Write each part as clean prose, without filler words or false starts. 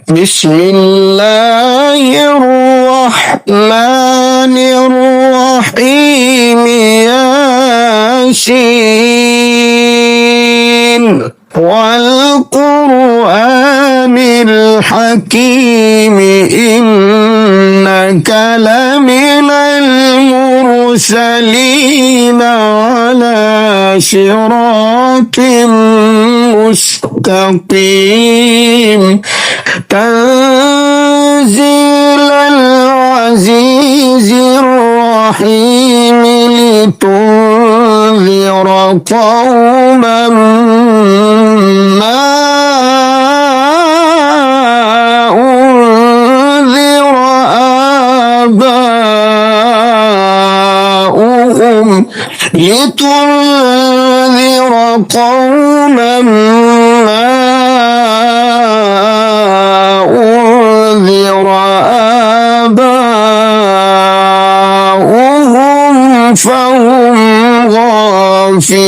بسم الله الرحمن الرحيم ياسين والقرآن الحكيم إنك لمن المرسلين على صراط مستقيم تنزيل العزيز الرحيم لتنذر قوما ما أنذر آباؤهم لتنذر قوما ما أنذر آباؤهم فهم غافلون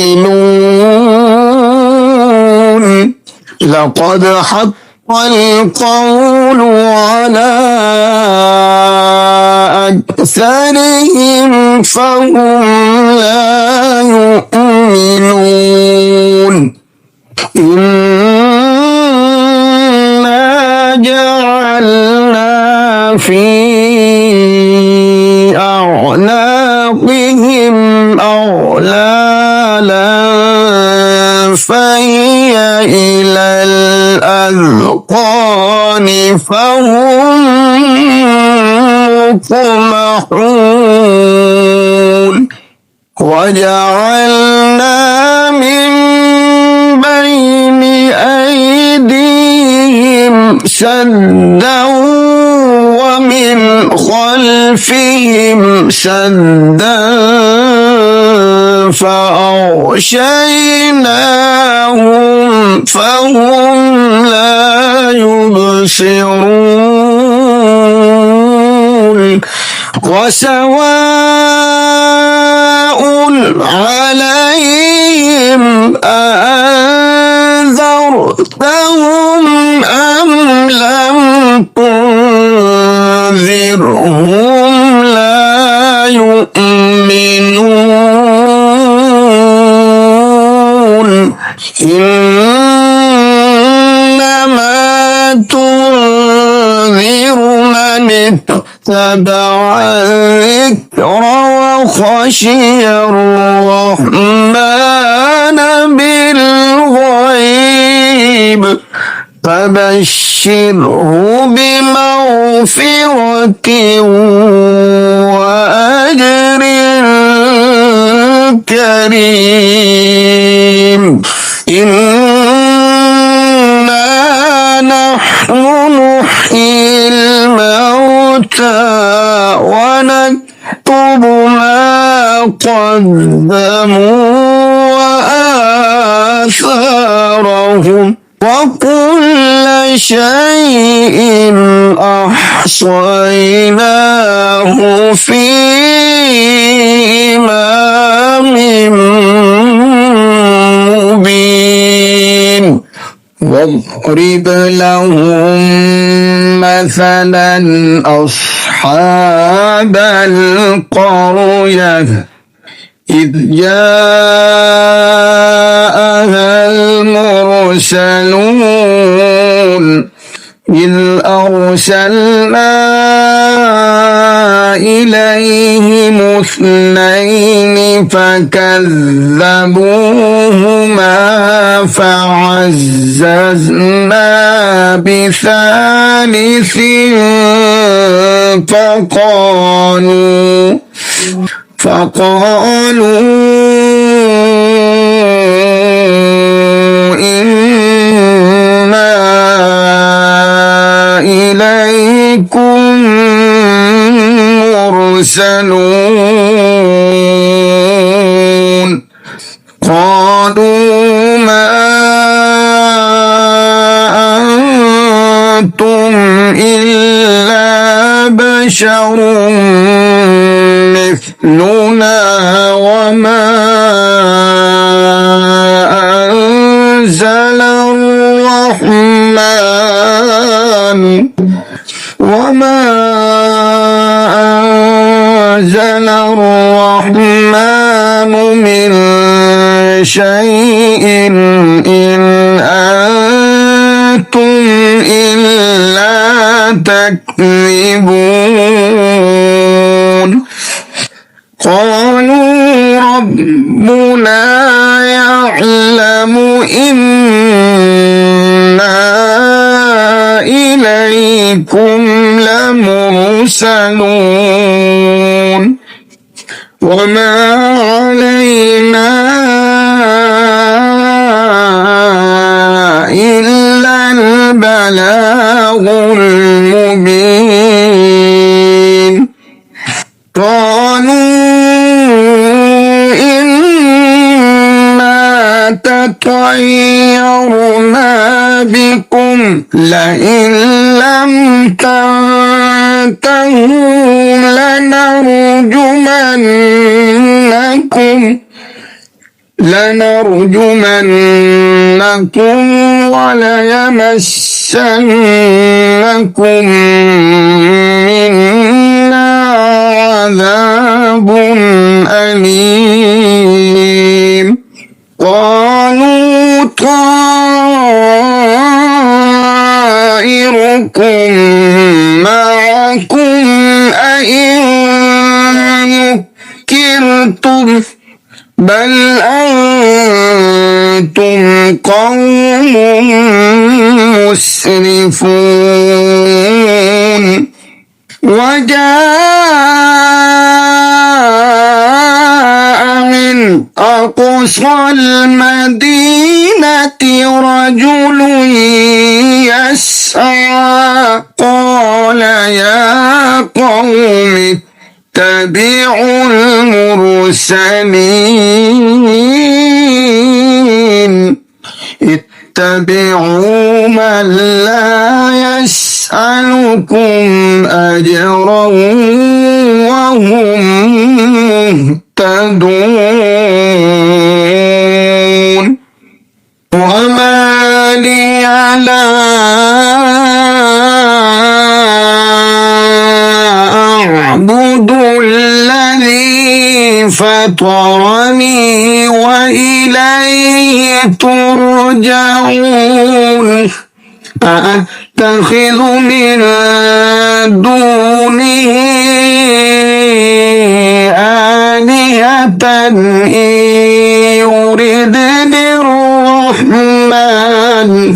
لقد حق القول على أكثرهم فهم لا يؤمنون إنا جعلنا في أعناقهم أغلالا فهي إلى الأذقان فهم مقمحون وجعلنا من بين أيديهم سدا ومن خلفهم سدا فأغشيناهم فهم لا يبصرون وسواء عليهم أأنذرتهم أم لم تنذرهم لا يؤمنون إنما تنذر من اتبع الذكر وخشي الرحمن بالغيب فبشره بمغفرة وأجر كريم إنا نحن نحيي الموتى ونكتب ما قدموا وآثارهم وكل شيء أحصيناه في إمام مبين واضرب لهم مثلا أصحاب القرية إذ جاءها المرسلون إذ أرسلنا إليهم اثنين فكذبوهما فعززنا بثالث فقالوا إنا إليكم مرسلون قالوا ما أنتم إلا بشر مثلنا وما أنزل الرحمن وما أنزل الرحمن من شيء إن أنتم إلا تكذبون قالوا ربنا يعلم إنا إليكم لمرسلون وما علينا إلا البلاغ المبين قالوا إنا تطيرنا بكم لئن لم تنتهوا لنرجمنكم وليمسنكم منا عذاب أليم قالوا طائركم معكم أئن ذكرتم بل أنتم قوم مسرفون وجاء من أقصى المدينة رجل يسعى قال يا قوم اتبعوا المرسلين اتبعوا من لا يسألكم أجرا وهم مهتدون وما لي لا أعبد الذي فطرني وإليه ترجعون أأتخذ من دونه آلهة إن يردني الرحمن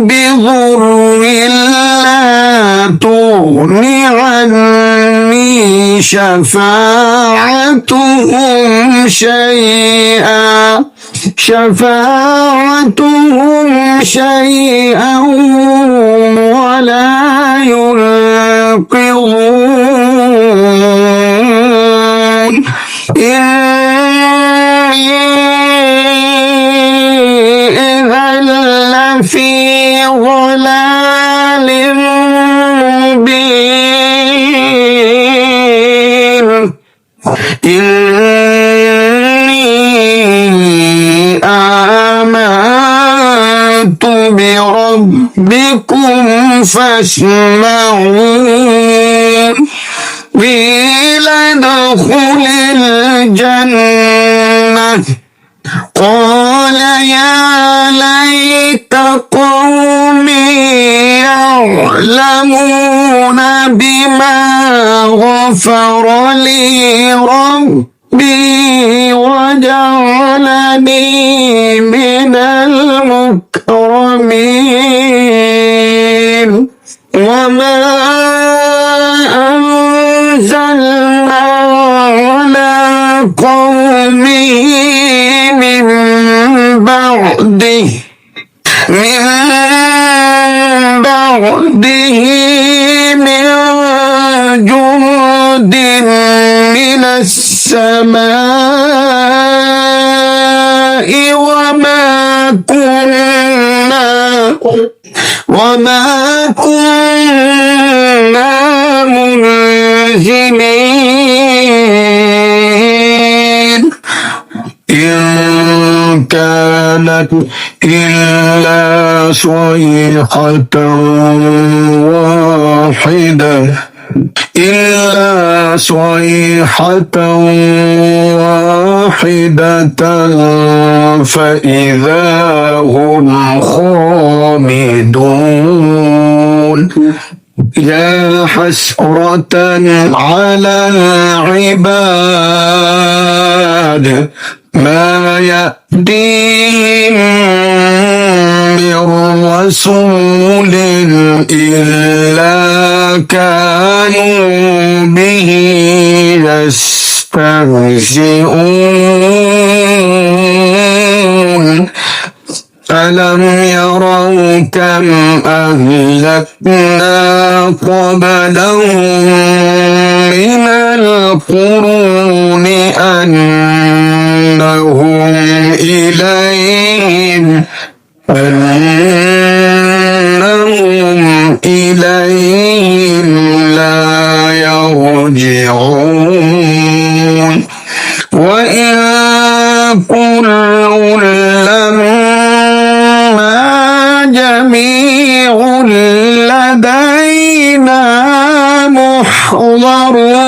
بضر لا تغن عني شفاعتهم شيئا ولا ينقذون إني إذا لفي ضلال مبين إني آمنت بربكم فاسمعون قيل ادخل الجنة قال يا ليت قومي يعلمون بما غفر لي ربي وجعلني من المكرمين وما أنزلنا على قومه من بعده من جند من السماء وما كنا منزلين إن كانت إلا صيحة واحدة فإذا هم خامدون يا حسرة على العباد ما يأتيهم من رسول إلا كانوا به يستهزئون ألم يروا كم أهلكنا قبلهم من القرون أنهم إليهم لا يرجعون وإن كل لما جميع لدينا محضرون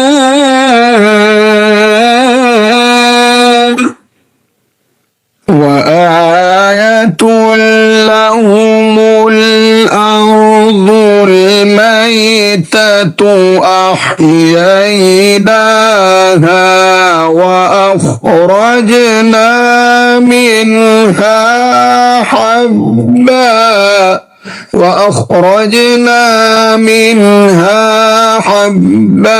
وآية لهم الأرض الميتة أحييناها وأخرجنا منها حبا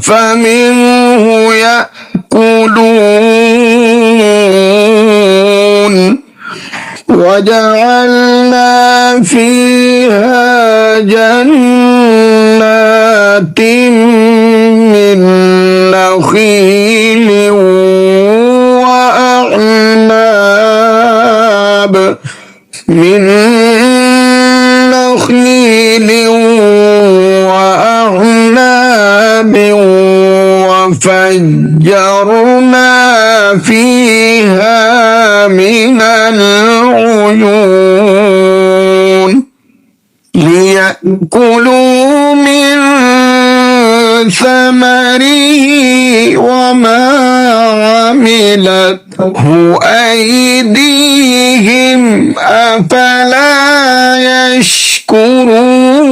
فمنه يأكلون وجعلنا فيها جنات من نخيل وأعناب وفجرنا فيها من العيون ليأكلوا من ثمره وما عملته أيديهم أفلا يشكرون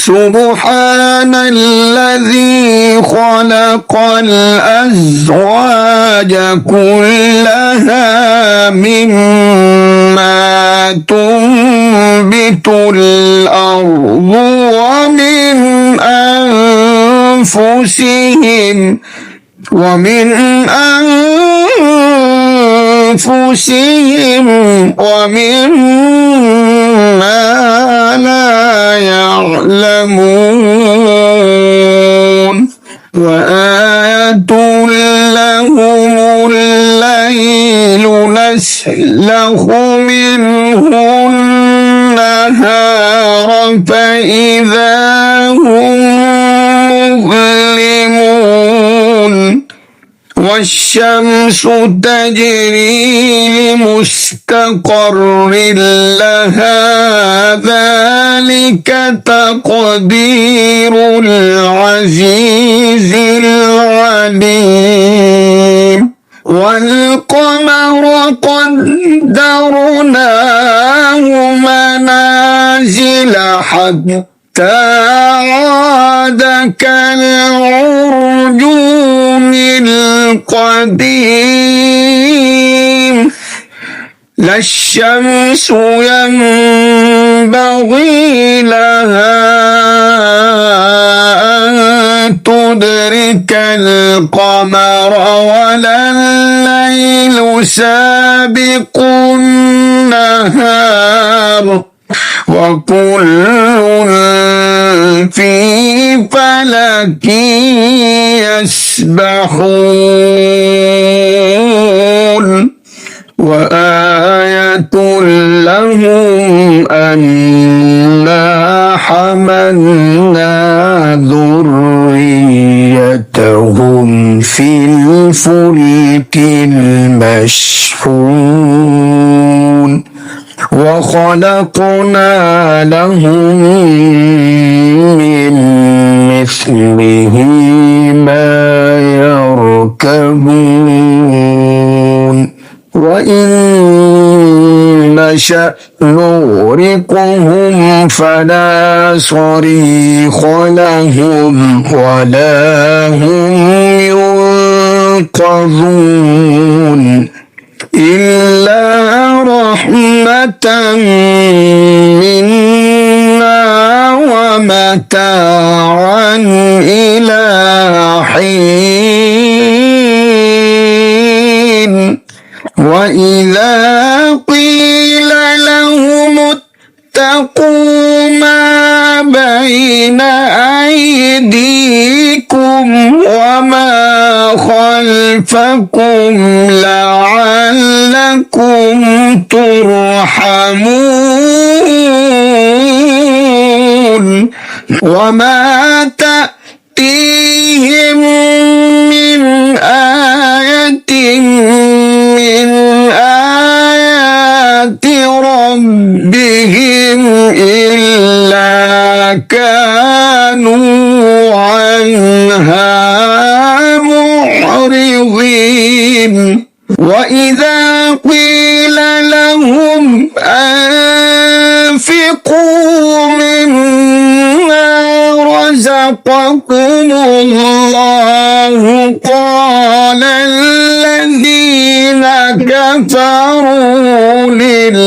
سبحان الذي خلق الأزواج كلها مما تنبت الأرض ومن أنفسهم ومما لا يعلمون وآية لهم الليل نسلخ منه النهار فإذا هم مظلمون والشمس تجري لمستقر لها ذلك تقدير العزيز العليم والقمر قدرناه منازل حتى عاد كالعرجون القديم لا الشمس ينبغي لها أن تدرك القمر ولا الليل سابق النهار وكل في فلك يسبحون وآية لهم أنا حملنا ذريتهم في الفلك المشحون وخلقنا لهم من مثله ما يركبون وإن نشأ نغرقهم فلا صريخ لهم ولا هم ينقذون إلا رحمة منا ومتاعا إلى حين وإذا قيل لهم اتقوا ما بين أيديكم وما خلفكم لعلكم ترحمون وما تأتيهم من آية من آيات ربهم إلا كانوا عنها معرضين وإذا قيل لهم أنفقوا مما رزقكم الله قال الذين كفروا للذين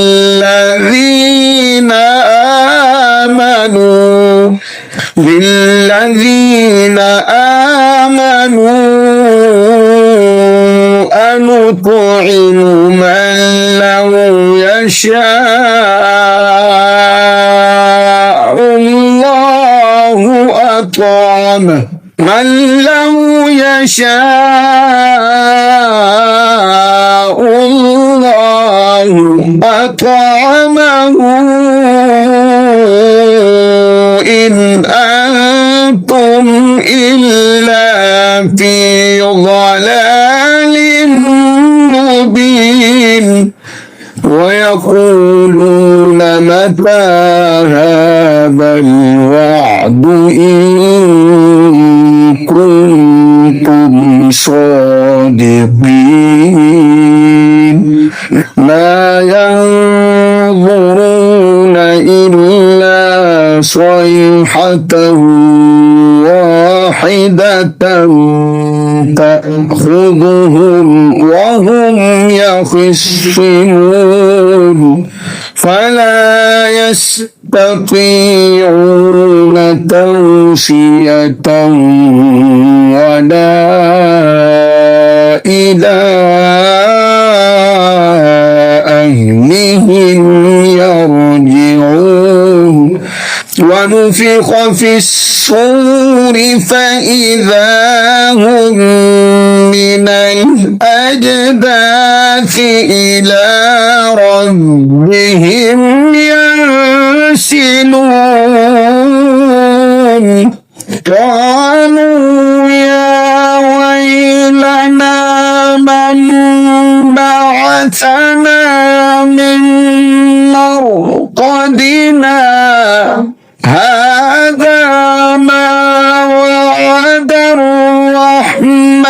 آمنوا أنطعم من لو يشاء الله أطعمه من لو يشاء الله أطعمه إن أنتم إلا في ضلال مبين ويقولون متى هذا الوعد إن كنتم صادقين ما ينظرون إلا صيحة واحدة تأخذهم وهم يخصمون فلا يستطيعون توصية ولا إلى أهلهم يرجعون ونفخ في الصور فإذا هم من الأجداث إلى ربهم ينسلون قالوا يا ويلنا من بعثنا من مرقدنا هذا ما وعد الرحمن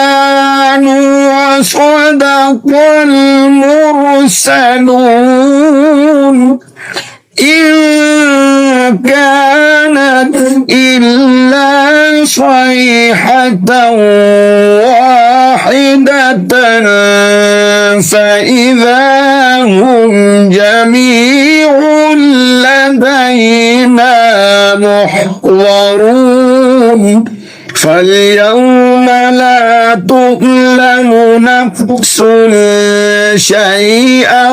وصدق المرسلون إن كانت إلا صيحة واحدة فإذا هم جميع لدينا محضرون فاليوم لا تظلم نفس شيئا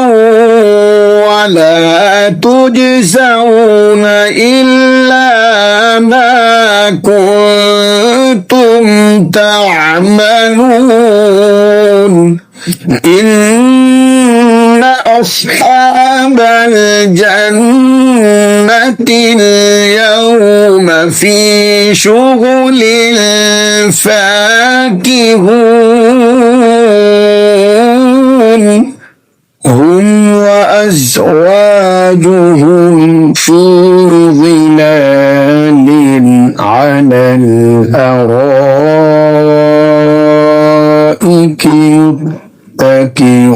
ولا تجزون إلا ما كنتم تعملون إن أصحاب الجنة اليوم في شغل فاكهون هم وأزواجهم في ظلال على الأرائك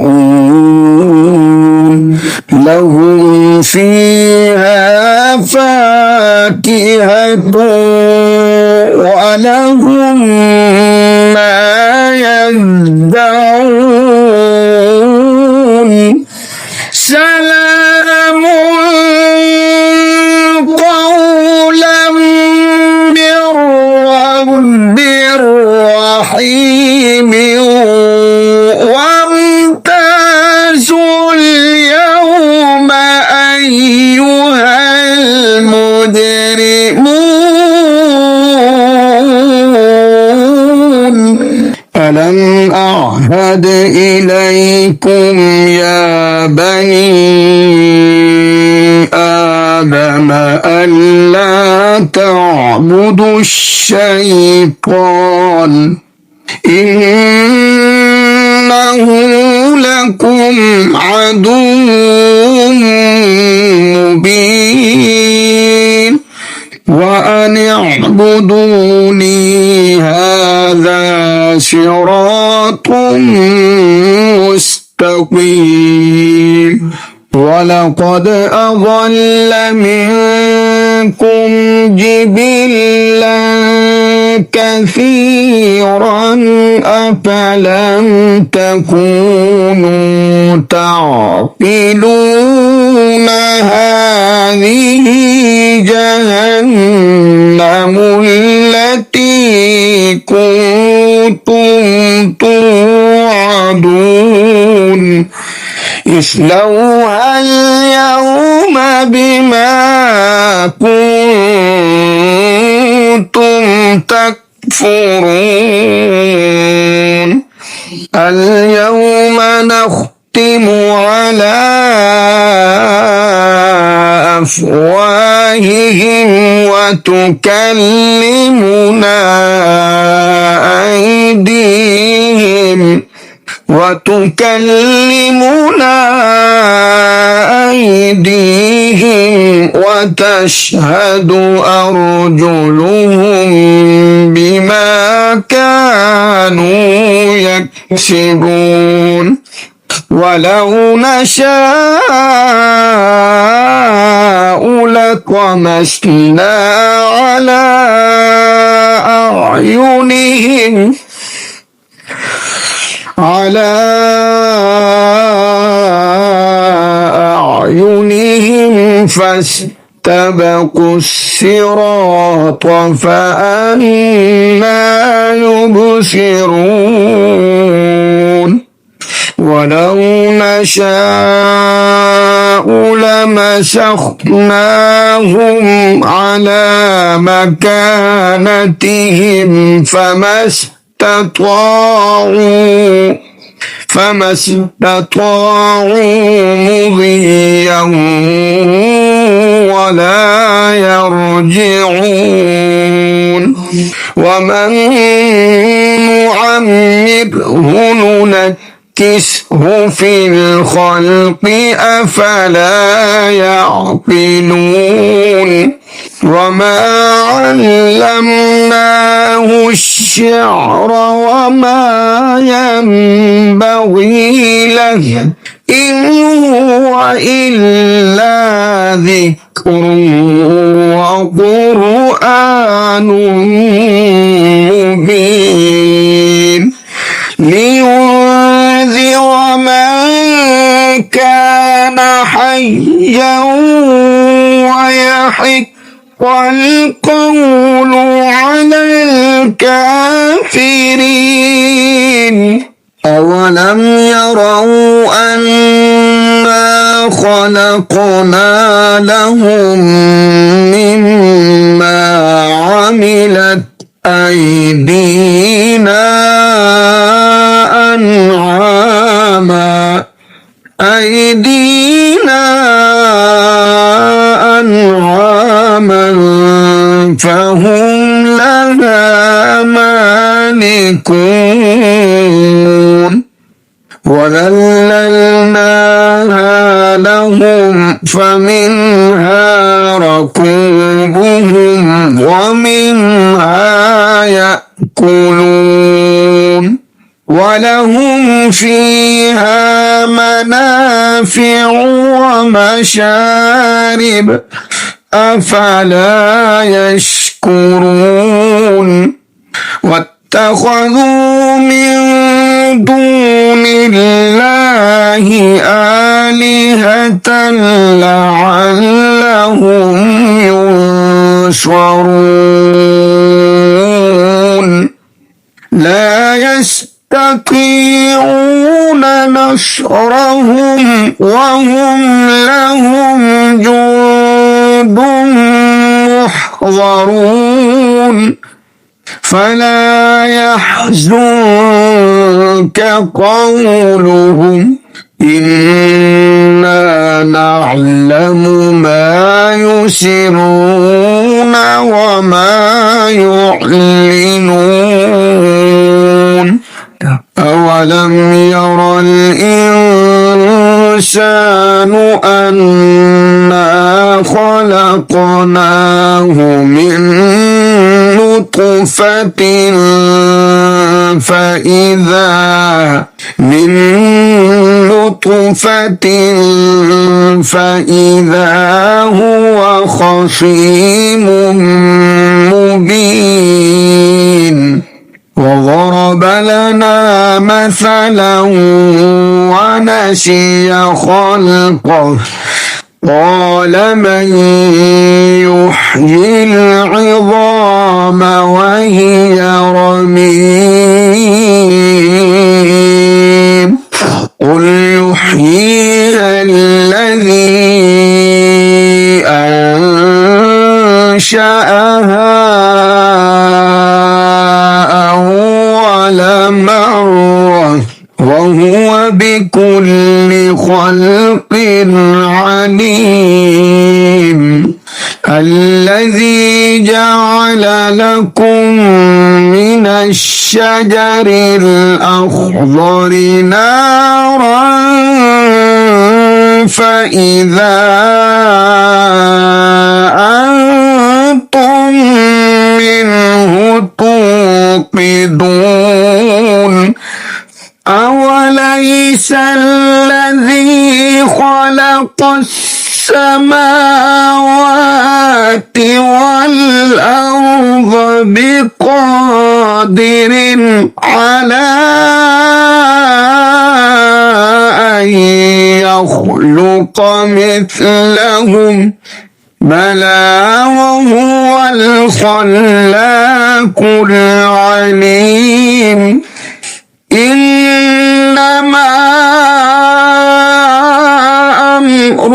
متكئون لهم فيها فاكهة ولهم ما يدعون سلام قولا من رب رحيم وامتازوا اليوم أيها المجرمون ألم أعهد إليكم يا بني آدم ألا تعبدوا الشيطان إنه لكم عدو مبين وأن اعبدوني هذا صراط مستقيم ولقد أضل منكم جبلا كثيرا أفلم تكونوا تعقلون هذه جهنم التي كنتم توعدون اصلوها اليوم بما كنتم تكفرون اليوم نختم على أفواههم وتكلمنا أيديهم وتشهد أرجلهم بما كانوا يكسبون ولو نشاء لطمسنا على أعينهم فاستبقوا الصراط فأنى يبصرون ولو نشاء لمسخناهم على مكانتهم فما استطاعوا مضيا ولا يرجعون ومن نعمره ننكسه في الخلق أفلا يعقلون وما علمناه الشعر وما ينبغي له إن هو إلا ذكر وقرآن مبين لينذر من كان حيا ويحق والقول على الكافرين أولم يروا أنا خلقنا لهم مما عملت أيدينا أيدينا أنعاما فهم لها مالكون وذللناها لهم فمنها ركوبهم ومنها يأكلون ولهم فيها منافع ومشارب أفلا يشكرون واتخذوا من دون الله آلهة لعلهم ينصرون لا يستطيعون نصرهم وهم لهم جند محضرون فلا يحزنك قولهم إنا نعلم ما يسرون وما يعلنون أولم ير الإنسان أنا خلقناه من نطفة فإذا هو خصيم مبين وضرب لنا مثلا ونسي خلقه قال من يحيي العظام وهي رميم قل يحييها الذي أنشأها أول مرة وهو بكل خلق عليم الذي جعل لكم من الشجر الأخضر نارا فإذا أنتم منه توقدون أوليس الذي خلق السماوات والأرض بقادر على أن يخلق مثلهم بلى وهو الخلاق العليم إنما أمره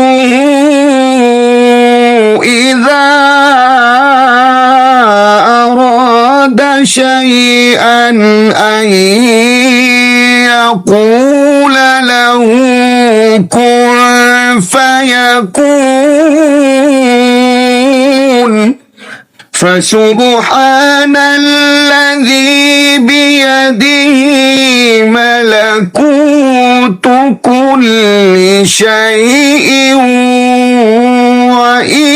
إذا أراد شيئا أن يقول له كن فيكون فسبحان الذي بيده ملكوت كل شيء وإليه